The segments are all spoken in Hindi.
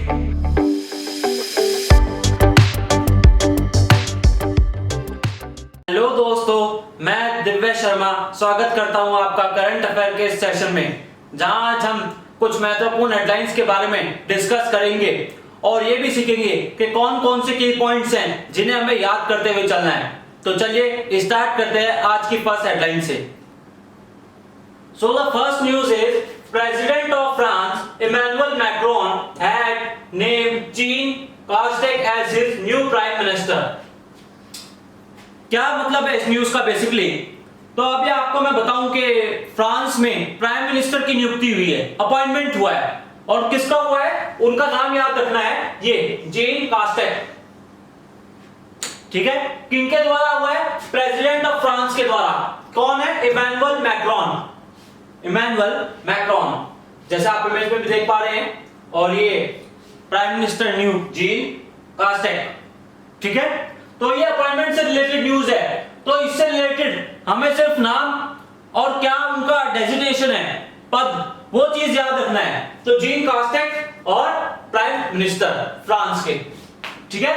हेलो दोस्तों, मैं दिव्य शर्मा स्वागत करता हूं आपका करंट अफेयर के सेशन में, जहां आज हम कुछ महत्वपूर्ण हेडलाइंस के बारे में डिस्कस करेंगे और ये भी सीखेंगे कि कौन कौन से की पॉइंट्स हैं जिन्हें हमें याद करते हुए चलना है। तो चलिए स्टार्ट करते हैं आज की फर्स्ट हेडलाइन से। So the first news is president of France Emmanuel Macron had named Jean Castex as his new prime minister. क्या मतलब है इस न्यूज का बेसिकली? तो अभी आपको मैं बताऊं कि फ्रांस में प्राइम मिनिस्टर की नियुक्ति हुई है, अपॉइंटमेंट हुआ है, और किसका हुआ है? उनका नाम याद रखना है, ये जीन कास्टेक। ठीक है, किनके द्वारा हुआ है? प्रेसिडेंट ऑफ फ्रांस के द्वारा। कौन है? Emmanuel Macron. इमैनुअल मैक्रोन, जैसे आप इमेज में भी देख पा रहे हैं, और ये प्राइम मिनिस्टर न्यू जीन कास्टेक। ठीक है, तो ये अपॉइंटमेंट से रिलेटेड न्यूज है। तो इससे रिलेटेड हमें सिर्फ नाम और क्या उनका डेजिग्नेशन है, पद, वो चीज याद रखना है। तो जीन कास्टेक और प्राइम मिनिस्टर फ्रांस के। ठीक है,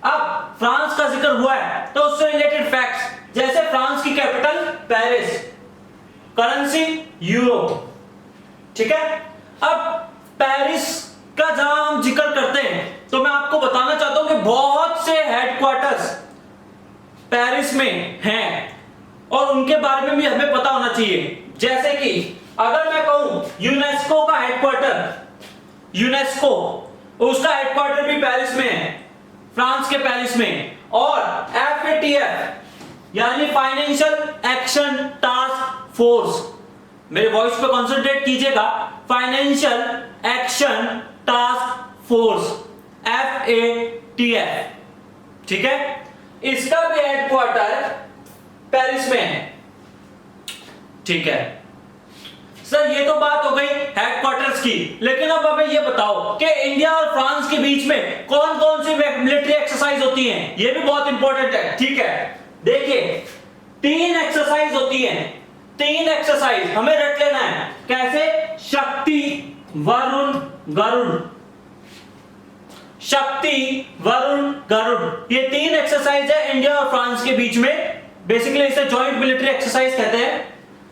अब फ्रांस का जिक्र हुआ है तो उससे रिलेटेड फैक्ट्स, जैसे फ्रांस की कैपिटल पेरिस, करेंसी यूरो। ठीक है, अब पेरिस का जहां हम जिक्र करते हैं तो मैं आपको बताना चाहता हूं कि बहुत से हेडक्वार्टर्स पेरिस में हैं और उनके बारे में भी हमें पता होना चाहिए। जैसे कि अगर मैं कहूं यूनेस्को का हेडक्वार्टर, यूनेस्को, उसका हेडक्वार्टर भी पेरिस में है, फ्रांस के पेरिस में। और FATF यानी फाइनेंशियल एक्शन टास्क फोर्स, मेरे वॉइस पे कंसंट्रेट कीजिएगा, financial action task force, FATF। ठीक है, इसका भी हेडक्वार्टर पेरिस में है। ठीक है सर, ये तो बात हो गई हेडक्वार्टर्स की, लेकिन अब हमें ये बताओ कि इंडिया और फ्रांस के बीच में कौन कौन सी मिलिट्री एक्सरसाइज होती हैं? ये भी बहुत इंपॉर्टेंट है। ठीक है, देखिए 3 एक्सरसाइज होती हैं, 3 एक्सरसाइज हमें रट लेना है। कैसे? शक्ति, वरुण, गरुड़। शक्ति, वरुण, गरुड़, ये 3 एक्सरसाइज है इंडिया और फ्रांस के बीच में। बेसिकली इसे जॉइंट मिलिट्री एक्सरसाइज कहते हैं।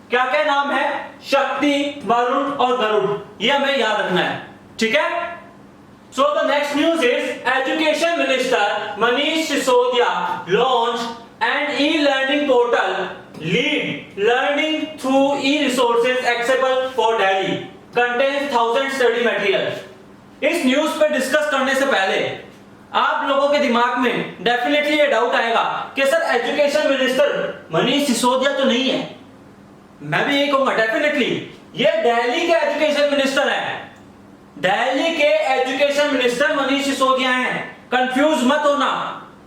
क्या क्या नाम है? शक्ति, वरुण और गरुड़, ये हमें याद रखना है। ठीक है, so the next news is education minister Manish Sisodia launch an e-learning portal lead learning through e-resources accessible for Delhi contains 1000 study material. इस न्यूज पे डिस्कस करने से पहले आप लोगों के दिमाग में डेफिनेटली ये डाउट आएगा कि sir education minister Manish Sisodia तो नहीं है। मैं भी यही कहूंगा, डेफिनेटली ये दिल्ली के एजुकेशन मिनिस्टर हैं। दिल्ली के एजुकेशन मिनिस्टर मनीष सिसोदिया हैं, कंफ्यूज मत होना।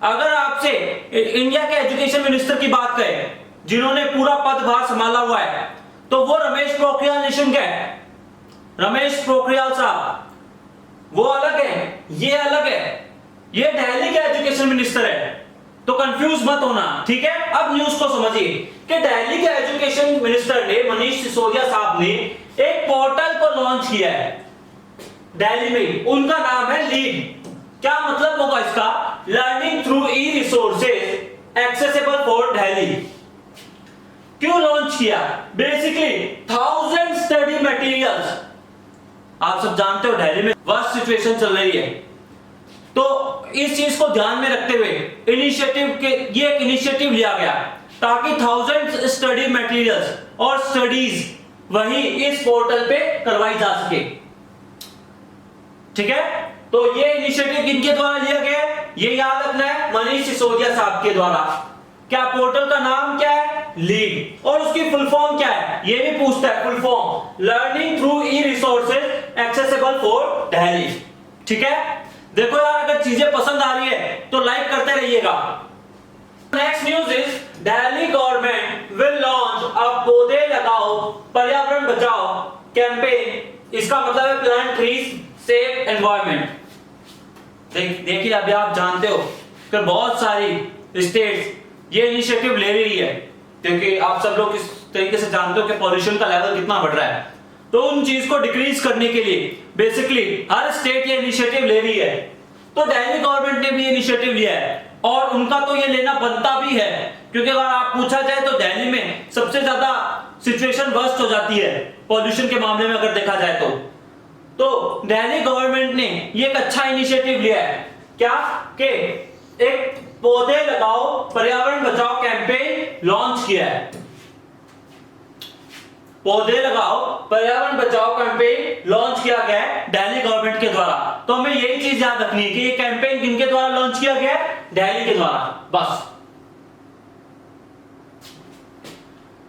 अगर आपसे इंडिया के एजुकेशन मिनिस्टर की बात करें जिन्होंने पूरा पदभार संभाला हुआ है, तो वो रमेश पोखरियाल निशंक है। रमेश पोखरियाल साहब, वो अलग है, ये अलग है, ये दिल्ली के एजुकेशन मिनिस्टर है। तो कंफ्यूज मत होना। ठीक है, अब न्यूज को समझिए कि दिल्ली के एजुकेशन मिनिस्टर ने, मनीष सिसोदिया साहब ने एक पोर्टल को लॉन्च किया है दिल्ली में। उनका नाम है लीड। क्या मतलब होगा इसका? Learning through E resources accessible for Delhi. क्यों लॉन्च किया? Basically 1000 study materials. आप सब जानते हो दिल्ली में वर्स्ट सिचुएशन चल रही है, तो इस चीज को ध्यान में रखते हुए ये एक इनिशिएटिव लिया गया ताकि 1000 स्टडी मटेरियल्स और स्टडीज वही इस पोर्टल पे करवाई जा सके। ठीक है, तो ये इनिशिएटिव किनके द्वारा लिया गया है? ये याद रखना है, मनीष सिसोदिया साहब के द्वारा। क्या पोर्टल का नाम क्या है? लीड। और उसकी फुल फॉर्म क्या है? ये भी पूछता है, full form learning through E resources accessible for Delhi. ठीक है, देखो यार, अगर चीजें पसंद आ रही है तो लाइक करते रहिएगा। Next news is Delhi government will launch a पौधे लगाओ पर्यावरण बचाओ कैंपेन। इसका मतलब है प्लांट ट्रीज सेव एनवायरनमेंट। देखिए, अभी आप जानते हो कि बहुत सारी स्टेट्स ये इनिशिएटिव ले रही है, क्योंकि आप सब लोग इस तरीके से जानते हो कि पॉल्यूशन का लेवल कितना बढ़ रहा है। तो उन चीज को डिक्रीज करने के लिए बेसिकली हर स्टेट ये इनिशिएटिव इनिशिएटिव ले रही है, तो दिल्ली गवर्नमेंट ने भी इनिशिएटिव लिया है और उनका तो ये लेना बनता भी है, क्योंकि अगर आप पूछा जाए तो दिल्ली में सबसे ज्यादा सिचुएशन वर्स्ट हो जाती है पॉल्यूशन के मामले में अगर देखा जाए तो दिल्ली गवर्नमेंट ने ये एक अच्छा इनिशिएटिव लिया है, क्या कि एक पौधे लगाओ पर्यावरण बचाओ कैंपेन लॉन्च किया है। पौधे लगाओ पर्यावरण बचाओ कैंपेन लॉन्च किया गया है दिल्ली गवर्नमेंट के द्वारा। तो हमें यही चीज याद रखनी है कि ये कैंपेन किनके द्वारा लॉन्च किया गया है, दिल्ली के द्वारा, बस।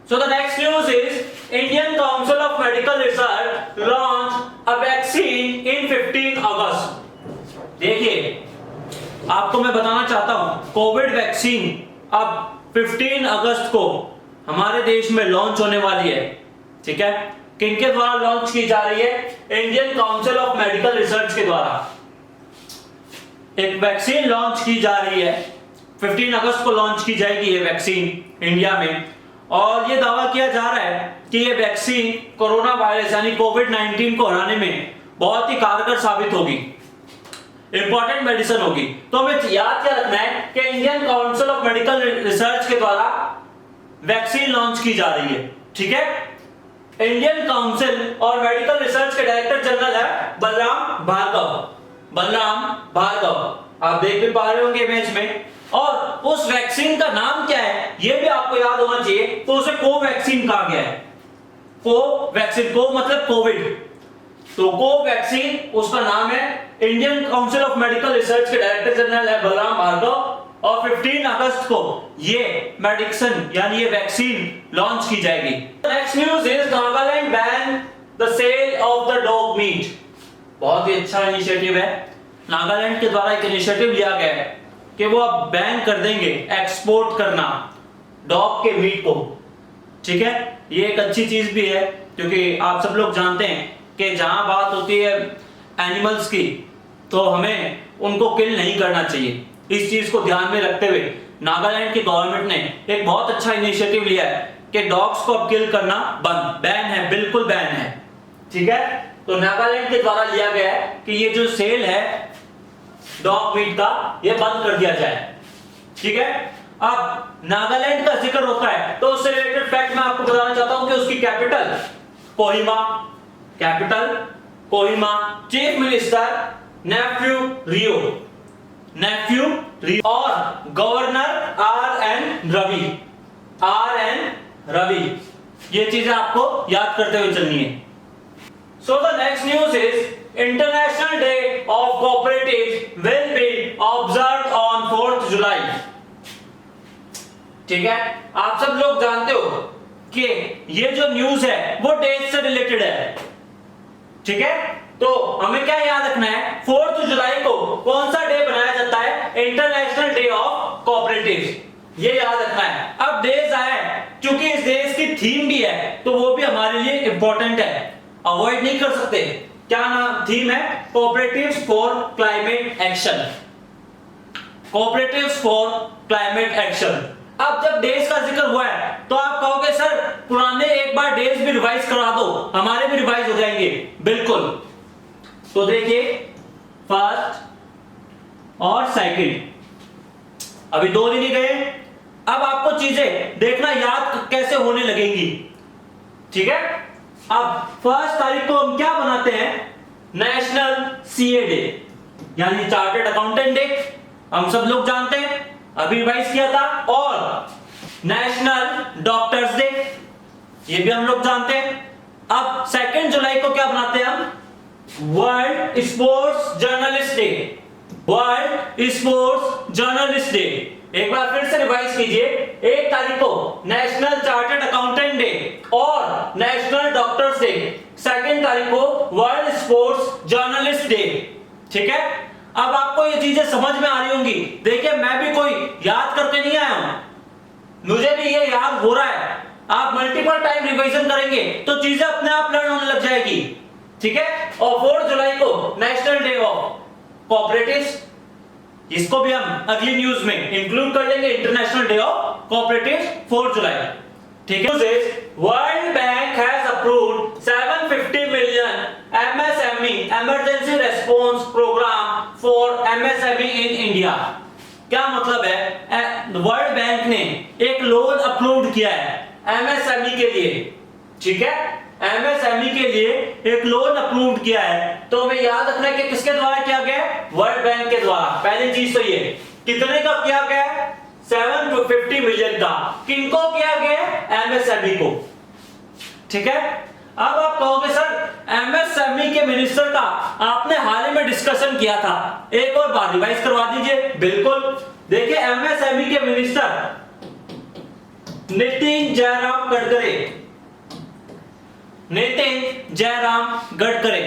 So the next news is Indian Council of Medical Research launched a vaccine in 15 August। देखिए, आपको मैं बताना चाहता हूं कोविड वैक्सीन अब 15 अगस्त को हमारे देश में लॉन्च होने वाली है। ठीक है, किनके द्वारा लॉन्च की जा रही है, Indian council of medical research के द्वारा एक वैक्सीन लॉन्च की जा रही है। 15 अगस्त को लॉन्च की जाएगी ये वैक्सीन इंडिया में, और ये दावा किया जा रहा है कि ये वैक्सीन कोरोना वायरस यानी कोविड-19 को हराने में बहुत ही कारगर साबित होगी, इंपॉर्टेंट मेडिसिन होगी। तो हमें याद क्या रखना है कि Indian council of medical research के द्वारा वैक्सीन लॉन्च की जा रही है। ठीक है, इंडियन काउंसिल और मेडिकल रिसर्च के डायरेक्टर जनरल है बलराम भार्गव, आप देख भी पा रहे होंगे इमेज में। और उस वैक्सीन का नाम क्या है ये भी आपको याद होना चाहिए, तो उसे कोवैक्सीन कहा गया है। कोवैक्सीन, को मतलब कोविड, तो कोवैक्सीन उसका नाम है। Indian council of medical research के डायरेक्टर जनरल है बलराम भार्गव, और 15 अगस्त को ये मेडिसिन यानी ये वैक्सीन लॉन्च की जाएगी। Next news is Nagaland ban the sale of the dog meat. बहुत ही अच्छा इनिशिएटिव है, नागालैंड के द्वारा एक इनिशिएटिव लिया गया है कि वो अब बैन कर देंगे एक्सपोर्ट करना डॉग के मीट को। ठीक है, ये एक अच्छी चीज भी है, क्योंकि आप सब लोग जानते हैं कि जहां बात होती है एनिमल्स की तो हमें उनको किल नहीं करना चाहिए। इस चीज को ध्यान में रखते हुए नागालैंड की गवर्नमेंट ने एक बहुत अच्छा इनिशिएटिव लिया है कि डॉग्स को अब किल करना बंद, बैन है, बिल्कुल बैन है। ठीक है, तो नागालैंड के द्वारा लिया गया है कि ये जो सेल है डॉग मीट का ये बंद कर दिया जाए। ठीक है, अब नागालैंड का जिक्र होता है तो उससे रिलेटेड फैक्ट मैं आपको बताना चाहता हूं कि उसकी capital Kohima, chief minister Neiphiu Rio और गवर्नर आर एन रवि। ये चीजें आपको याद करते हुए चलनी है। So the next news is International Day of Cooperatives will be observed on 4th July। ठीक है, आप सब लोग जानते हो कि ये जो न्यूज है वो डेट से रिलेटेड है। ठीक है, तो हमें क्या याद रखना है, 4th जुलाई को कौन सा डे बनाया जाता है, इंटरनेशनल डे ऑफ कोऑपरेटिव्स, ये याद रखना है। अब देश आया है, क्योंकि इस देश की थीम भी है तो वो भी हमारे लिए इंपॉर्टेंट है, अवॉइड नहीं कर सकते। क्या नाम थीम है, cooperatives for climate action, cooperatives for climate action. अब जब डेज का जिक्र हुआ है तो आप कहोगे सर पुराने एक बार डेज भी रिवाइज करा दो, हमारे भी रिवाइज हो जाएंगे। बिल्कुल, तो देखिए फर्स्ट और सेकंड अभी 2 दिन ही गए, अब आपको चीजें देखना याद कैसे होने लगेंगी। ठीक है, अब 1 तारीख को हम क्या बनाते हैं, नेशनल सीए डे यानी चार्टर्ड अकाउंटेंट डे, हम सब लोग जानते हैं, अभी रिवाइज किया था। और नेशनल डॉक्टर्स डे, ये भी हम लोग जानते हैं। अब 2 जुलाई को क्या बनाते हैं हम, world sports journalist day, world sports journalist day. एक बार फिर से रिवाइज कीजिए, 1 तारीख को नेशनल चार्टर्ड अकाउंटेंट डे और नेशनल डॉक्टर्स डे, 2 तारीख को वर्ल्ड स्पोर्ट्स जर्नलिस्ट डे। ठीक है, अब आपको ये चीजें समझ में आ रही होंगी। देखिए मैं भी कोई याद करके नहीं आया हूं, मुझे भी ये याद हो रहा है। आप मल्टीपल टाइम रिवीजन करेंगे तो चीजें अपने आप लर्न होने लग जाएगी। ठीक है, और 4 जुलाई को नेशनल डे ऑफ कोऑपरेटिव्स, इसको भी हम अगली न्यूज में इंक्लूड कर लेंगे, international day of cooperatives 4 July. ठीक है, world bank has approved 750 million MSME emergency response programme for MSME in India. क्या मतलब है? वर्ल्ड बैंक ने एक लोन अप्रूव किया है एमएसएमई के लिए, ठीक है, एमएसएमई के लिए एक लोन अप्रूव किया है। तो हमें याद रखना है कि किसके द्वारा किया गया है? वर्ल्ड बैंक के द्वारा। पहली चीज तो ये, कितने का किया गया है? 750 मिलियन का। किनको किया गया है? एमएसएमई को, ठीक है। अब आप कहोगे सर एमएसएमई के मिनिस्टर का आपने हाल ही में डिस्कशन किया था, एक और बार रिवाइज करवा दीजिए। बिल्कुल, देखिए एमएसएमई के मिनिस्टर नितिन जयराम गडकरी, नितिन जयराम गडकरी,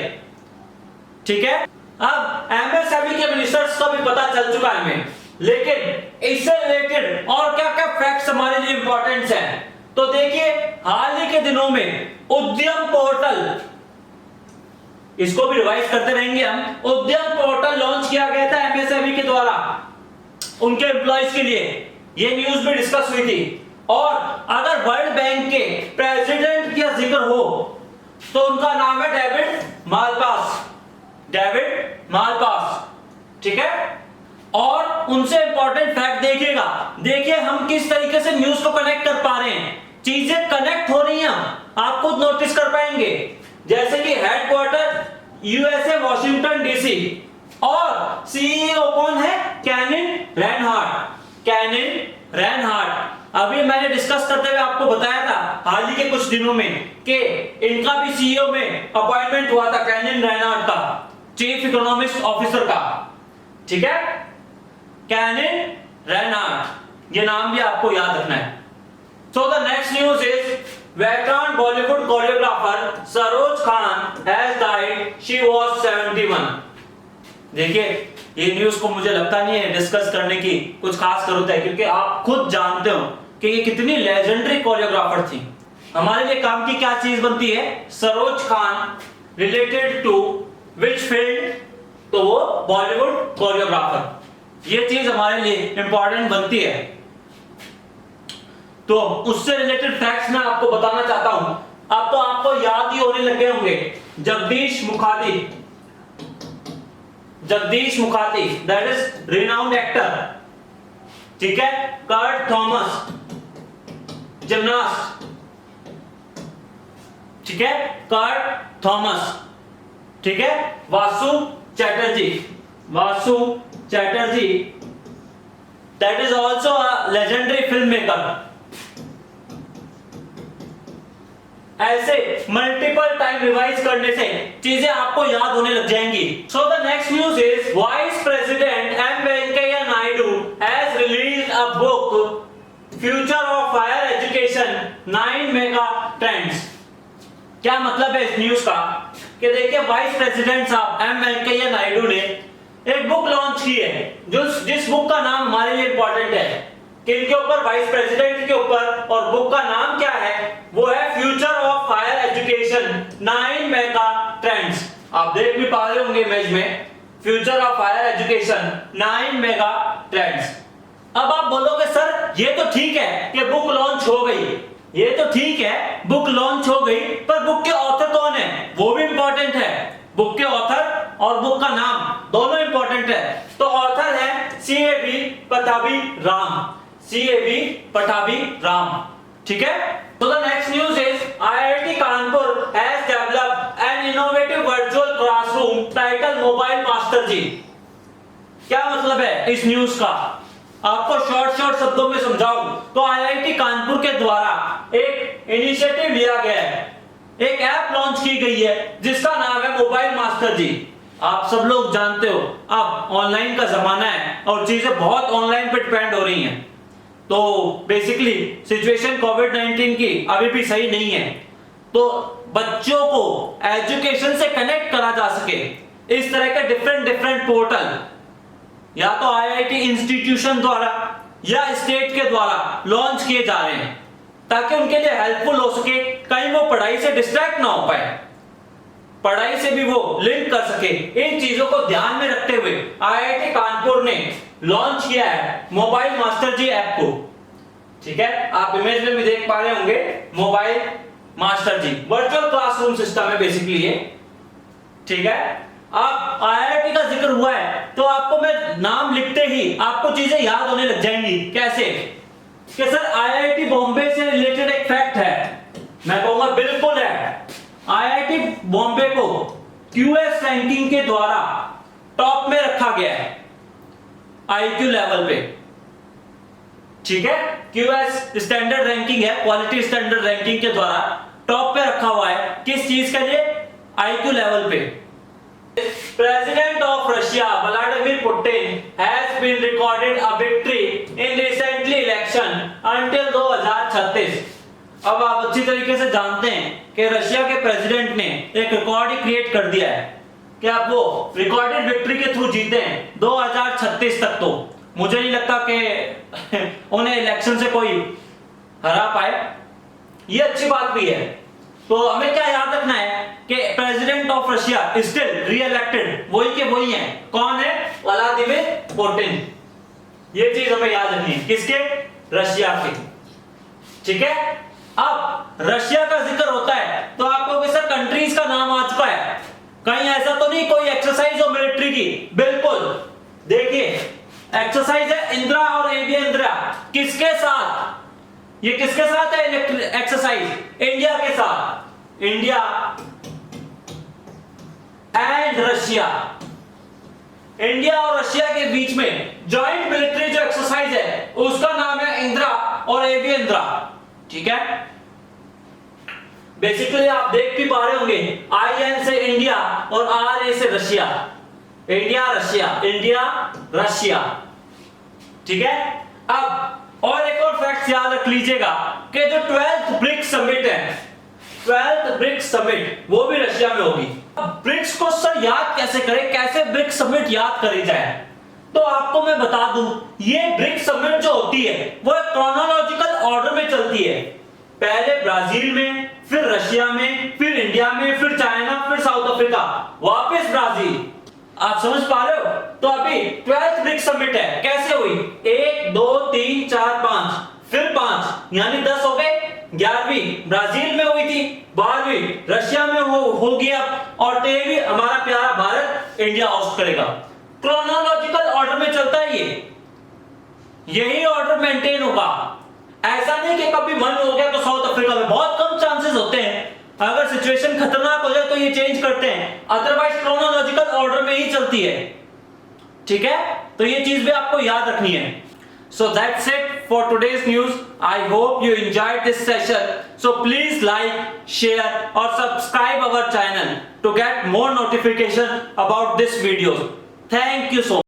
ठीक है। अब एमएसएमई के मिनिस्टर्स का भी पता चल चुका है हमें, लेकिन इससे रिलेटेड और क्या क्या फैक्ट्स हमारे लिए इंपॉर्टेंट हैं। तो देखिए हाल ही के दिनों में उद्यम पोर्टल, इसको भी रिवाइज करते रहेंगे हम, उद्यम पोर्टल लॉन्च किया गया था एमएसएमई के द्वारा उनके एम्प्लॉइज के लिए। ये न्यूज भी डिस्कस हुई थी। और अगर वर्ल्ड बैंक के प्रेसिडेंट का जिक्र हो तो उनका नाम है डेविड मालपास, डेविड मालपास, ठीक है। और उनसे इंपॉर्टेंट फैक्ट देखिएगा, देखिए हम किस तरीके से न्यूज को कनेक्ट कर पा रहे हैं, चीजें कनेक्ट हो रही हैं, आप खुद नोटिस कर पाएंगे। जैसे कि हेडक्वार्टर यूएसए वॉशिंगटन डीसी और सीईओ कौन है? Carmen Reinhart, Carmen Reinhart. अभी मैंने डिस्कस करते हुए आपको बताया था हाल ही के कुछ दिनों में कि इनका भी सीईओ में अपॉइंटमेंट हुआ था, कैनिन रेनहार्ट का, चीफ इकोनॉमिक्स ऑफिसर का, ठीक है, कैनिन रेनहार्ट। ये नाम भी आपको याद रखना है। So the next news is veteran Bollywood choreographer Saroj Khan has died. She was 71. देखिए ये न्यूज को मुझे लगता नहीं है डिस्कस करने की कुछ खास जरूरत है, क्योंकि आप खुद जानते हो कि ये कितनी लेजेंडरी कोरियोग्राफर थी। हमारे लिए काम की क्या चीज बनती है? Saroj Khan related to which field? तो वो बॉलीवुड कोरियोग्राफर। ये चीज हमारे लिए इंपॉर्टेंट बनती है। तो उससे रिलेटेड फैक्ट्स मैं आपको बताना चाहता हूं। अब तो आपको याद ही होने लगे होंगे Jagdish Mukhati, Jagdish Mukhati that is renowned actor, ठीक है। कर्ट थॉमस जिमनास्ट, ठीक है, कर्ट थॉमस, ठीक है। Vasu Chatterjee, Vasu Chatterjee that is also a legendary film maker. ऐसे मल्टीपल टाइम रिवाइज करने से चीजें आपको याद होने लग जाएंगी। So the next news is vice president M Venkaiah Naidu has released a book future of higher education 9 mega trends. क्या मतलब है इस न्यूज का? कि देखिए वाइस प्रेसिडेंट साहब एम वेंकैया नायडू ने एक बुक लॉन्च की है, जिस बुक का नाम हमारे लिए इंपॉर्टेंट है। किनके ऊपर? वाइस प्रेसिडेंट के ऊपर। और बुक का नाम क्या है? वो है future of higher education 9 mega trends. आप देख भी पा रहे होंगे इमेज में, future of higher education 9 mega trends. अब आप बोलोगे सर ये तो ठीक है कि बुक लॉन्च हो गई, ये तो ठीक है बुक लॉन्च हो गई, पर बुक के ऑथर कौन है? वो भी इंपॉर्टेंट है। बुक के ऑथर और बुक का नाम दोनों इंपॉर्टेंट है। तो ऑथर है सीएवी पठाभी राम, सीएवी पठाभी राम, ठीक है। So the next news is IIT Kanpur has developed an innovative virtual classroom titled Mobile Master Ji। क्या मतलब है इस न्यूज का? आपको शॉर्ट शब्दों में समझाऊं तो आईआईटी कानपुर के द्वारा एक इनिशिएटिव लिया गया है, एक ऐप लॉन्च की गई है जिसका नाम है मोबाइल मास्टर जी। आप सब लोग जानते हो अब ऑनलाइन का जमाना है और चीजें बहुत ऑनलाइन पे डिपेंड हो रही हैं। तो बेसिकली सिचुएशन कोविड-19 की अभी भी सही नहीं है, तो बच्चों को एजुकेशन से कनेक्ट करा जा सके इस तरह के डिफरेंट पोर्टल या तो आईआईटी इंस्टीट्यूशन द्वारा या स्टेट के द्वारा लॉन्च किए जा रहे हैं, ताकि उनके लिए हेल्पफुल हो सके, कहीं वो पढ़ाई से डिस्ट्रैक्ट ना हो पाए, पढ़ाई से भी वो लिंक कर सके। इन चीजों को ध्यान में रखते हुए आईआईटी कानपुर ने लॉन्च किया है मोबाइल मास्टर जी ऐप को, ठीक है। आप इमेज में भी देख पा रहे होंगे मोबाइल मास्टर जी, वर्चुअल क्लासरूम सिस्टम है बेसिकली ये, ठीक है। अब आईआईटी का जिक्र हुआ है तो आपको मैं नाम लिखते ही आपको चीजें याद होने लग जाएंगी। कैसे कि सर आईआईटी बॉम्बे से रिलेटेड एक फैक्ट है, मैं कहूंगा बिल्कुल है। आईआईटी बॉम्बे को क्यूएस रैंकिंग के द्वारा टॉप में रखा गया है आईक्यू लेवल पे, ठीक है। क्यूएस स्टैंडर्ड रैंकिंग है, क्वालिटी स्टैंडर्ड रैंकिंग के द्वारा टॉप पे रखा हुआ है। किस चीज के लिए? आईक्यू लेवल पे। President of Russia Vladimir Putin has been recorded a victory in recently election until 2036। अब आप अच्छी तरीके से जानते हैं कि रशिया के प्रेसिडेंट ने एक रिकॉर्ड ही क्रिएट कर दिया है कि आप वो रिकॉर्डेड विक्ट्री के थ्रू जीते हैं 2036 तक। तो मुझे नहीं लगता कि उन्हें इलेक्शन से कोई हरा पाए, ये अच्छी बात भी है। तो हमें क्या याद रखना है कि प्रेसिडेंट ऑफ रशिया स्टिल री-इलेक्टेड वही के वही हैं। कौन है? Vladimir Putin. ये चीज हमें याद रखनी है। किसके? रशिया के, ठीक है। अब रशिया का जिक्र होता है तो आपको सर कंट्रीज का नाम आ चुका है, कहीं ऐसा तो नहीं कोई एक्सरसाइज हो मिलिट्री की? बिल्कुल, देखिए एक्सरसाइज है इंदिरा और एवियेंद्रा। किसके साथ? ये किसके साथ है एक्सरसाइज? इंडिया के साथ। इंडिया एंड रशिया, इंडिया और रशिया के बीच में जॉइंट मिलिट्री जो एक्सरसाइज है उसका नाम है इंदिरा और एवियेंद्रा, ठीक है। बेसिकली आप देख भी पा रहे होंगे, IN से इंडिया और RA से Russia. India Russia, India Russia, ठीक है। अब और एक और फैक्ट याद रख लीजिएगा कि जो 12th ब्रिक्स समिट है, 12th ब्रिक्स समिट वो भी रशिया में होगी। अब ब्रिक्स को सर याद कैसे करें, कैसे ब्रिक्स समिट याद करी जाए? तो आपको मैं बता दूं, ये ब्रिक्स समिट जो होती है वो एक क्रोनोलॉजिकल ऑर्डर में चलती है। पहले ब्राजील में, फिर रशिया में, फिर इंडिया में, फिर चाइना, फिर साउथ अफ्रीका, वापस ब्राजील। आप समझ पा रहे हो? तो अभी 12th ब्रिक्स समिट है, कैसे हुई? 1 2 3 4 5, फिर 5 यानी 10 हो गए। 11वीं ब्राजील में हुई थी, 12वीं रशिया में होगी अब, और 13वीं हमारा प्यारा भारत इंडिया होस्ट करेगा। क्रोनोलॉजिकल ऑर्डर में चलता है यही ऑर्डर मेंटेन होगा। ऐसा नहीं कि कभी मन हो गया तो साउथ अफ्रीका में, बहुत कम चांसेस होते हैं। अगर सिचुएशन खतरनाक हो जाए तो ये चेंज करते हैं, अदरवाइज क्रोनोलॉजिकल ऑर्डर में ही चलती है, ठीक है। तो ये चीज भी आपको याद रखनी है। So that's it for today's news. I hope you enjoyed this session. So please like, share or subscribe our channel to get more notification about this video. Thank you so much.